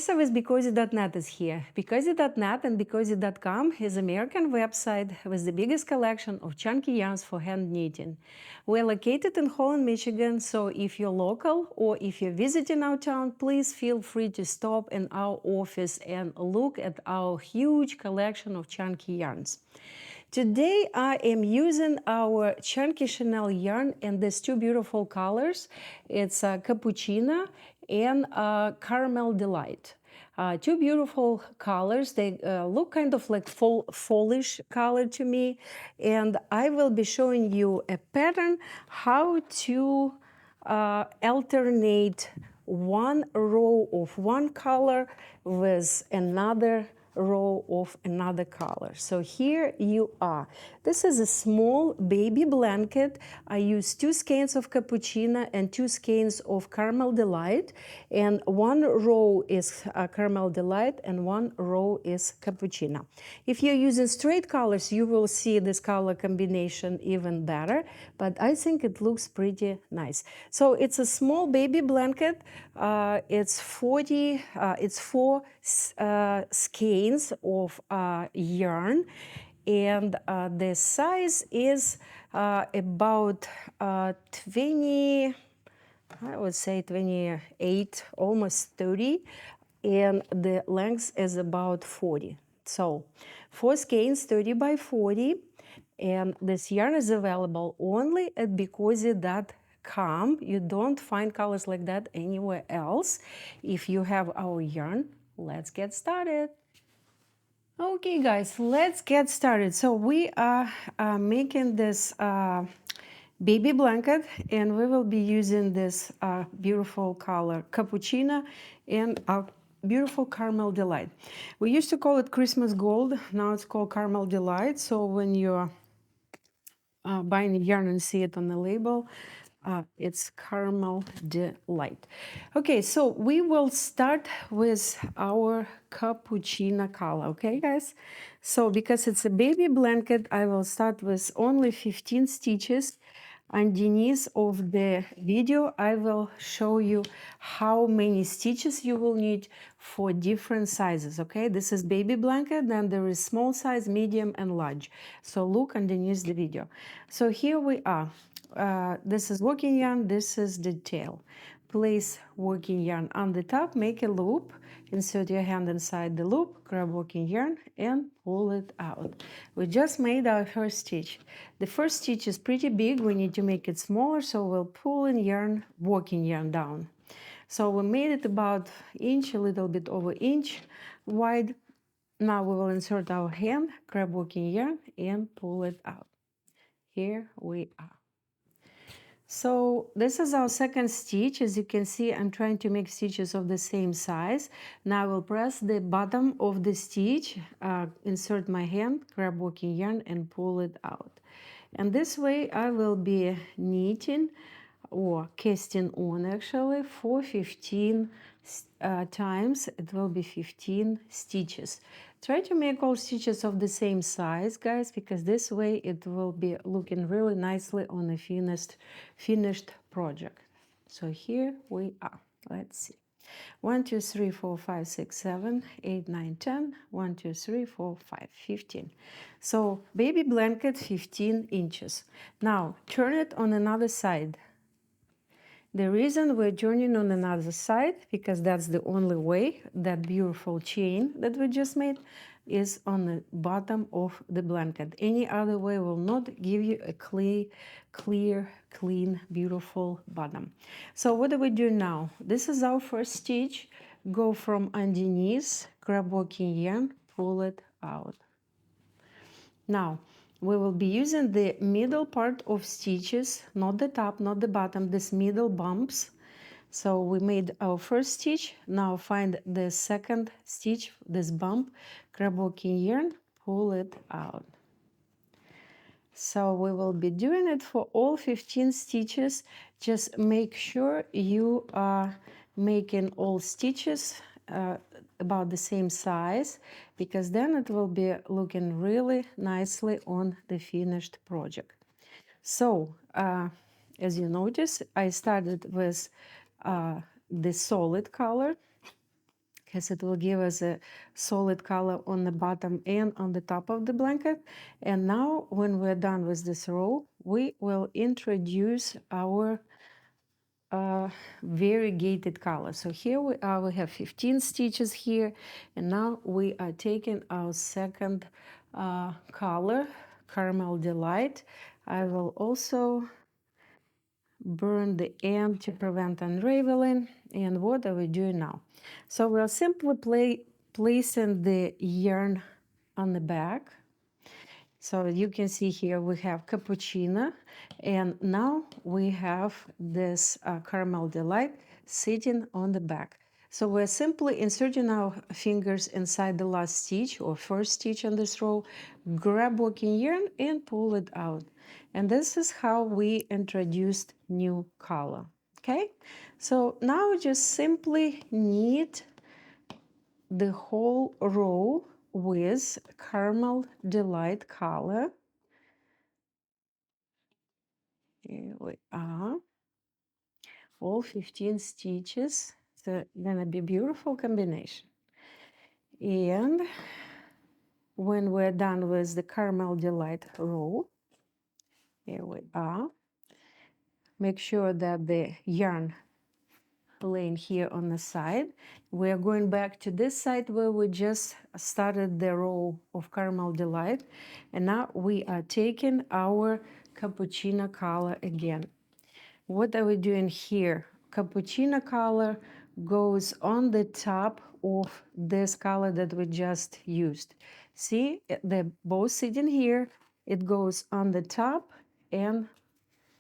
Teresa with BeCozi.net is here. BeCozi.net and BeCozi.com is an American website with the biggest collection of chunky yarns for hand knitting. We're located in Holland, Michigan, so if you're local or if you're visiting our town, please feel free to stop in our office and look at our huge collection of chunky yarns. Today I am using our chunky chenille yarn in these two beautiful colors. It's Cappuccino and Caramel Delight. Two beautiful colors. They look kind of like fallish color to me. And I will be showing you a pattern how to alternate one row of one color with another row of another color. So here you are. This is a small baby blanket. I use 2 skeins of Cappuccino and 2 skeins of Caramel Delight, and one row is Caramel Delight and one row is Cappuccino. If you're using straight colors, you will see this color combination even better, but I think it looks pretty nice. So it's a small baby blanket. It's 4 skeins of yarn, and the size is about 20, I would say 28, almost 30, and the length is about 40. So 4 skeins, 30 by 40, and this yarn is available only at BeCozi.com. You don't find colors like that anywhere else. If you have our yarn, let's get started. Okay, guys, let's get started. So we are making this baby blanket, and we will be using this beautiful color Cappuccino and beautiful Caramel Delight. We used to call it Christmas Gold. Now it's called Caramel Delight. So when you're buying yarn and see it on the label, it's Caramel Delight. Okay, so we will start with our Cappuccino color, okay, guys? So because it's a baby blanket, I will start with only 15 stitches. Underneath of the video, I will show you how many stitches you will need for different sizes, okay? This is baby blanket, then there is small size, medium, and large. So look underneath the video. So here we are. This is working yarn, this is the tail. Place working yarn on the top, make a loop, insert your hand inside the loop, grab working yarn and pull it out. We just made our first stitch. The first stitch is pretty big, we need to make it smaller, so we'll pull in yarn, working yarn down. So we made it about inch, a little bit over inch wide. Now we will insert our hand, grab working yarn and pull it out. Here we are. So this is our second stitch. As you can see, I'm trying to make stitches of the same size. Now I will press the bottom of the stitch, insert my hand, grab working yarn and pull it out. And this way I will be knitting or casting on actually for 15 times. It will be 15 stitches. Try to make all stitches of the same size, guys, because this way it will be looking really nicely on a finished project. So here we are. Let's see. 1, 2, 3, 4, 5, 6, 7, 8, 9, 10. 1, 2, 3, 4, 5, 15. So baby blanket, 15 inches. Now turn it on another side. The reason we're turning on another side, because that's the only way that beautiful chain that we just made is on the bottom of the blanket. Any other way will not give you a clear, clean, beautiful bottom. So what do we do now? This is our first stitch. Go from underneath, grab working yarn, pull it out. Now, we will be using the middle part of stitches, not the top, not the bottom, this middle bumps. So we made our first stitch. Now find the second stitch, this bump, grab working yarn, pull it out. So we will be doing it for all 15 stitches. Just make sure you are making all stitches about the same size, because then it will be looking really nicely on the finished project. So as you notice, I started with the solid color, because it will give us a solid color on the bottom and on the top of the blanket. And now when we're done with this row, we will introduce our variegated color. So here we are, we have 15 stitches here, and now we are taking our second color, Caramel Delight. I will also burn the end to prevent unraveling. And what are we doing now? So we're simply placing the yarn on the back. So you can see here we have cappuccino, and now we have this Caramel Delight sitting on the back. So we're simply inserting our fingers inside the last stitch or first stitch on this row, grab working yarn and pull it out. And this is how we introduced new color. Okay, so now just simply knit the whole row with Caramel Delight color. Here we are, all 15 stitches. So gonna be beautiful combination. And when we're done with the Caramel Delight row, here we are, make sure that the yarn laying here on the side. We're going back to this side where we just started the row of Caramel Delight, and now we are taking our cappuccino color again. What are we doing here? Cappuccino color goes on the top of this color that we just used. See, they're both sitting here. It goes on the top and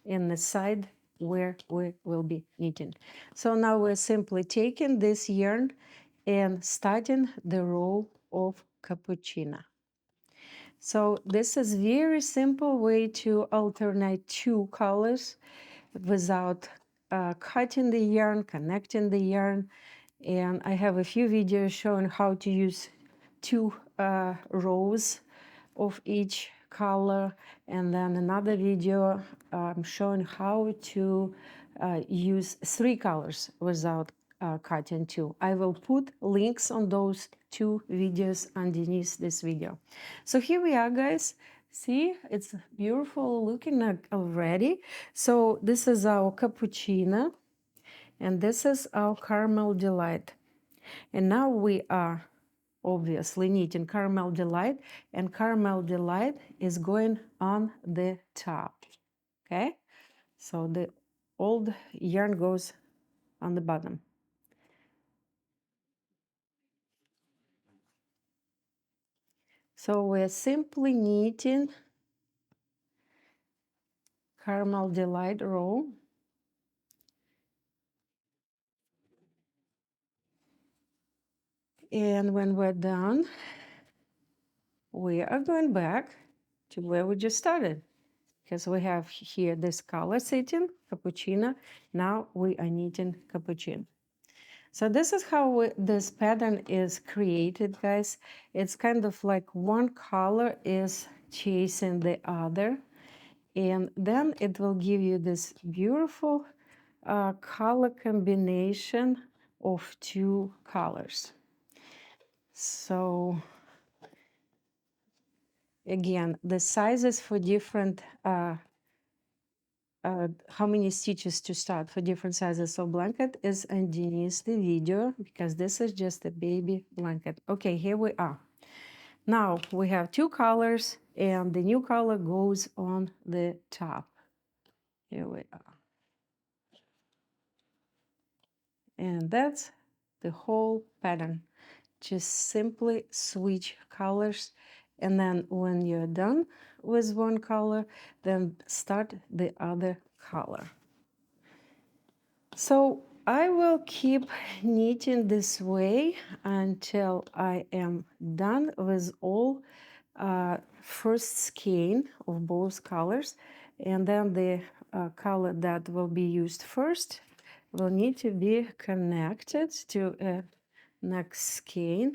in the side where we will be knitting. So now we're simply taking this yarn and starting the row of cappuccino. So this is very simple way to alternate two colors without cutting the yarn, connecting the yarn. And I have a few videos showing how to use two rows of each color, and then another video showing how to use three colors without cutting two. I will put links on those two videos underneath this video. So here we are, guys. See, it's beautiful looking already. So this is our cappuccino, and this is our Caramel Delight. And now we are obviously knitting Caramel Delight, and Caramel Delight is going on the top. Okay, so the old yarn goes on the bottom. So we're simply knitting Caramel Delight row. And when we're done, we are going back to where we just started, because we have here this color sitting, cappuccino. Now we are knitting cappuccino. So this is how this pattern is created, guys. It's kind of like one color is chasing the other, and then it will give you this beautiful color combination of two colors. So again, the sizes for different how many stitches to start for different sizes of blanket is underneath the video, because this is just a baby blanket. Okay, here we are. Now we have two colors, and the new color goes on the top. Here we are. And that's the whole pattern. Just simply switch colors, and then when you're done with one color, then start the other color. So I will keep knitting this way until I am done with all first skein of both colors, and then the color that will be used first will need to be connected to a next skein.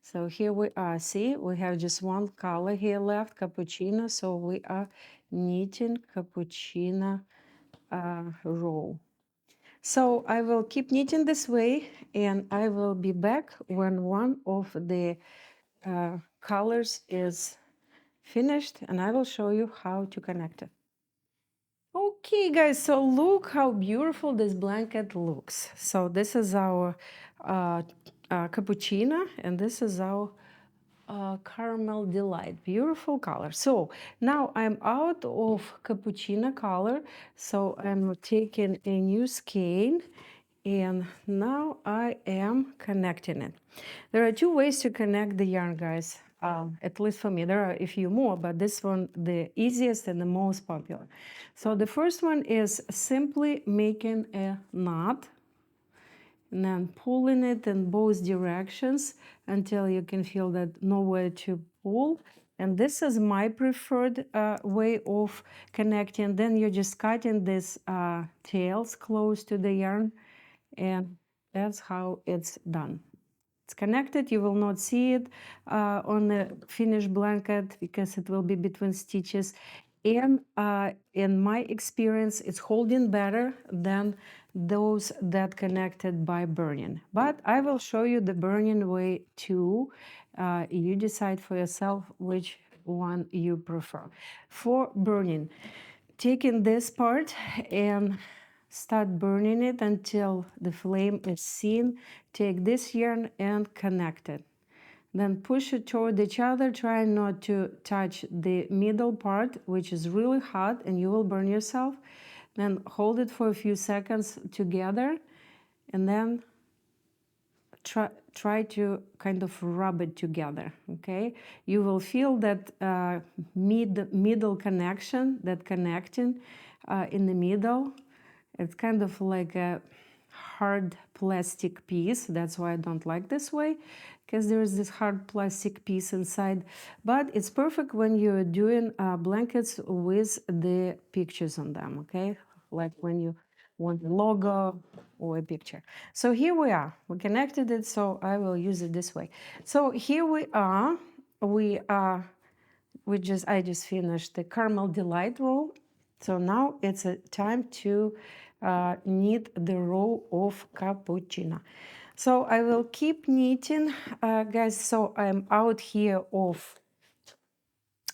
So here we are. See, we have just one color here left, cappuccino. So we are knitting cappuccino row. So I will keep knitting this way, and I will be back when one of the colors is finished, and I will show you how to connect it. Okay, guys, so look how beautiful this blanket looks. So this is our cappuccino, and this is our caramel delight. Beautiful color. So now I'm out of cappuccino color, so I'm taking a new skein, and now I am connecting it. There are two ways to connect the yarn, guys. At least for me, there are a few more, but this one the easiest and the most popular. So the first one is simply making a knot and then pulling it in both directions until you can feel that nowhere to pull. And this is my preferred way of connecting. Then you're just cutting these tails close to the yarn, and that's how it's done. It's connected. You will not see it on the finished blanket because it will be between stitches. And in my experience, it's holding better than those that connected by burning. But I will show you the burning way too. You decide for yourself which one you prefer. For burning, taking this part and start burning it until the flame is seen. Take this yarn and connect it. Then push it toward each other, try not to touch the middle part, which is really hot and you will burn yourself. Then hold it for a few seconds together, and then try to kind of rub it together, okay? You will feel that middle connection, that connecting in the middle. It's kind of like a hard plastic piece. That's why I don't like this way, because there is this hard plastic piece inside. But it's perfect when you're doing blankets with the pictures on them, okay? Like when you want a logo or a picture. So here we are. We connected it, so I will use it this way. So here we are. I just finished the caramel delight row. So now it's a time to knit the row of cappuccino. So I will keep knitting, guys. So I'm out here of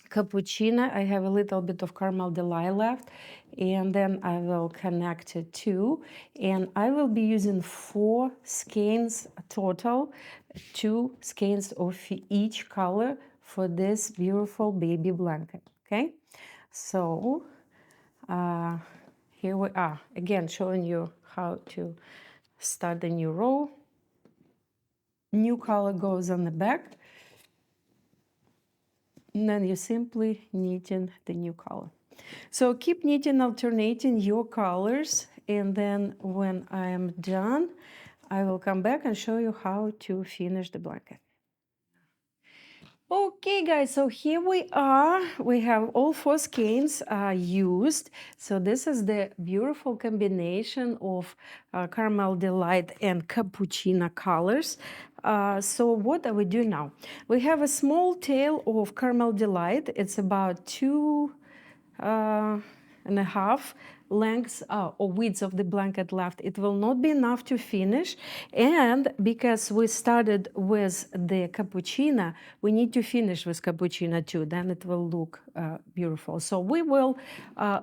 cappuccino. I have a little bit of caramel delight left, and then I will connect it too. And I will be using 4 skeins total, 2 skeins of each color for this beautiful baby blanket. Okay, so here we are again, showing you how to start the new row. New color goes on the back, and then you simply knitting the new color. So keep knitting, alternating your colors, and then when I am done, I will come back and show you how to finish the blanket. Okay, guys, so here we are. We have all 4 skeins used. So this is the beautiful combination of caramel delight and cappuccino colors. So what are we doing now? We have a small tail of caramel delight. It's about 2.5 lengths or width of the blanket left. It will not be enough to finish, and because we started with the cappuccino, we need to finish with cappuccino too, then it will look beautiful. So we will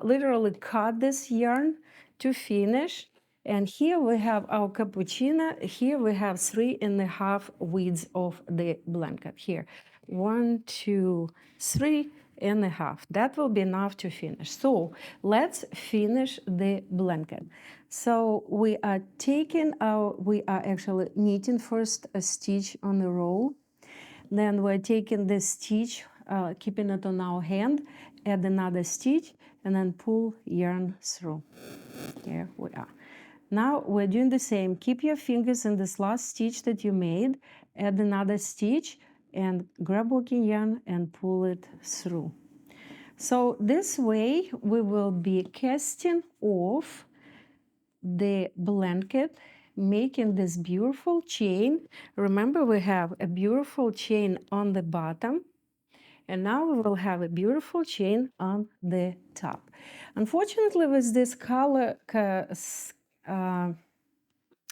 literally cut this yarn to finish. And here we have our cappuccino. Here we have 3.5 widths of the blanket. Here, 1, 2, 3.5. That will be enough to finish. So let's finish the blanket. So we are actually knitting first a stitch on the row. Then we're taking this stitch, keeping it on our hand, add another stitch, and then pull yarn through. Here we are. Now we're doing the same. Keep your fingers in this last stitch that you made, add another stitch, and grab working yarn and pull it through. So this way we will be casting off the blanket, making this beautiful chain. Remember, we have a beautiful chain on the bottom, and now we will have a beautiful chain on the top. Unfortunately, with this color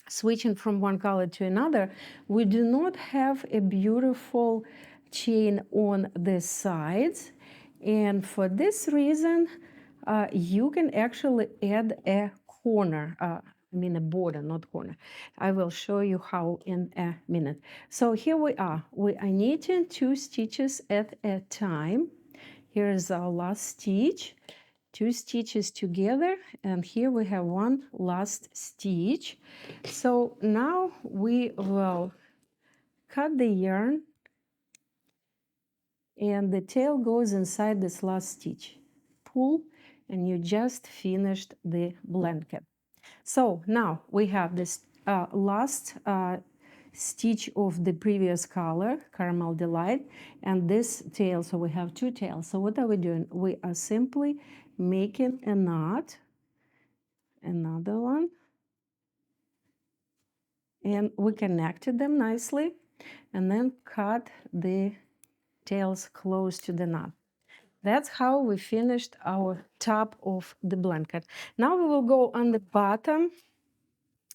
switching from one color to another, we do not have a beautiful chain on the sides. And for this reason, you can actually add a corner, I mean a border, not corner. I will show you how in a minute. So here we are. We are knitting 2 stitches at a time. Here is our last stitch. 2 stitches together, and here we have one last stitch. So now we will cut the yarn, and the tail goes inside this last stitch. Pull, and you just finished the blanket. So now we have this last stitch of the previous color, Caramel Delight, and this tail. So we have 2 tails. So what are we doing? We are simply making a knot, another one, and we connected them nicely, and then cut the tails close to the knot. That's how we finished our top of the blanket. Now we will go on the bottom.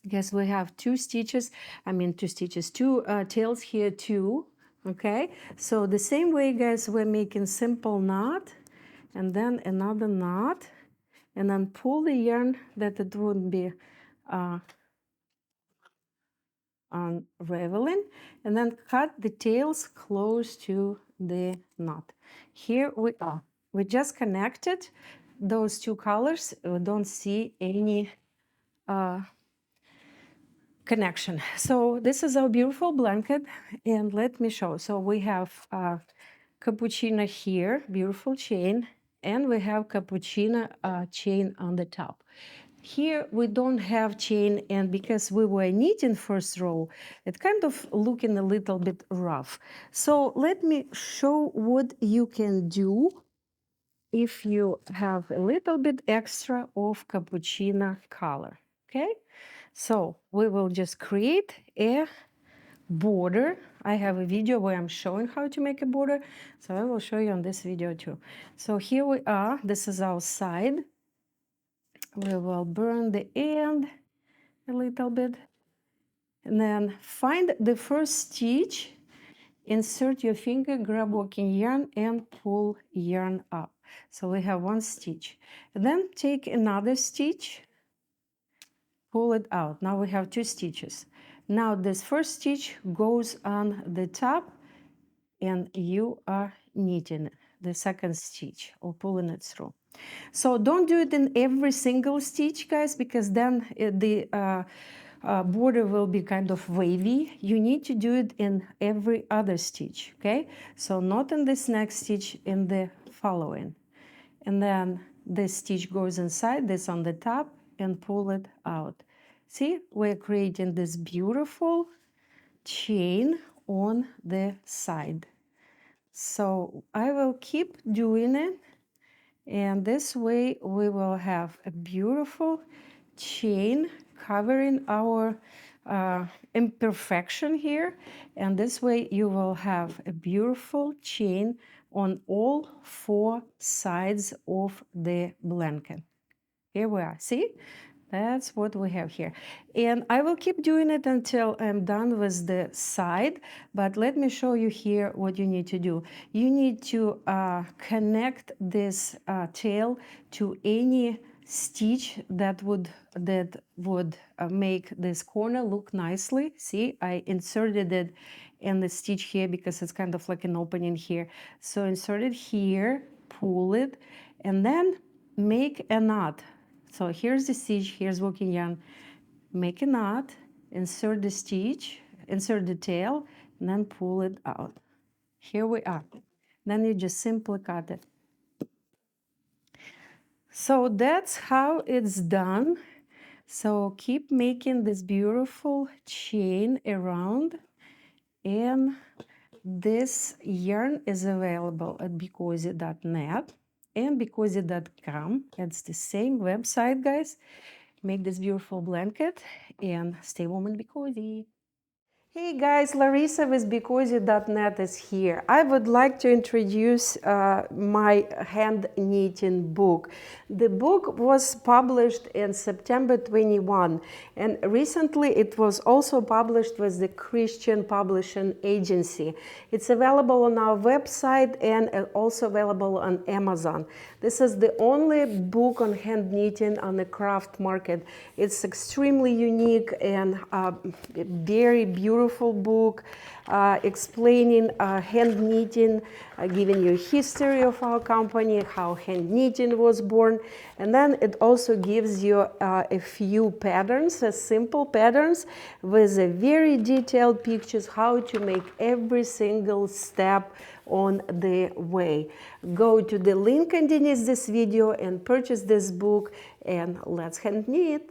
Yes, we have 2 stitches, I mean 2 stitches, 2 tails here too, okay? So the same way, guys, we're making simple knot, and then another knot, and then pull the yarn that it wouldn't be unraveling, and then cut the tails close to the knot. Here we are. We just connected those 2 colors. We don't see any connection. So this is our beautiful blanket, and let me show. So we have cappuccino here, beautiful chain, and we have cappuccino chain on the top. Here we don't have chain, and because we were knitting first row, it kind of looking a little bit rough. So let me show what you can do if you have a little bit extra of cappuccino color, okay? So we will just create a border. I have a video where I'm showing how to make a border, so I will show you on this video too. So here we are. This is our side. We will burn the end a little bit, and then find the first stitch, insert your finger, grab working yarn, and pull yarn up. So we have 1 stitch. And then take another stitch, pull it out. Now we have 2 stitches. Now this first stitch goes on the top, and you are knitting the second stitch or pulling it through. So don't do it in every single stitch, guys, because then the border will be kind of wavy. You need to do it in every other stitch, okay? So not in this next stitch, in the following. And then this stitch goes inside, this on the top, and pull it out. See, we're creating this beautiful chain on the side. So I will keep doing it, and this way we will have a beautiful chain covering our imperfection here, and this way you will have a beautiful chain on all 4 sides of the blanket. Here we are, see? That's what we have here. And I will keep doing it until I'm done with the side, but let me show you here what you need to do. You need to connect this tail to any stitch that would make this corner look nicely. See, I inserted it in the stitch here because it's kind of like an opening here. So insert it here, pull it, and then make a knot. So here's the stitch, here's working yarn. Make a knot, insert the stitch, insert the tail, and then pull it out. Here we are. Then you just simply cut it. So that's how it's done. So keep making this beautiful chain around, and this yarn is available at BeCozi.net and BeCozi.com. It's the same website, guys. Make this beautiful blanket and stay warm and be cozy. Hey guys, Larissa with BeCozi.net is here. I would like to introduce my hand knitting book. The book was published in September 21, and recently it was also published with the Christian Publishing Agency. It's available on our website and also available on Amazon. This is the only book on hand knitting on the craft market. It's extremely unique and very beautiful book explaining hand knitting, giving you history of our company, how hand knitting was born, and then it also gives you a few patterns, simple patterns with a very detailed pictures how to make every single step on the way. Go to the link underneath this video and purchase this book, and let's hand knit.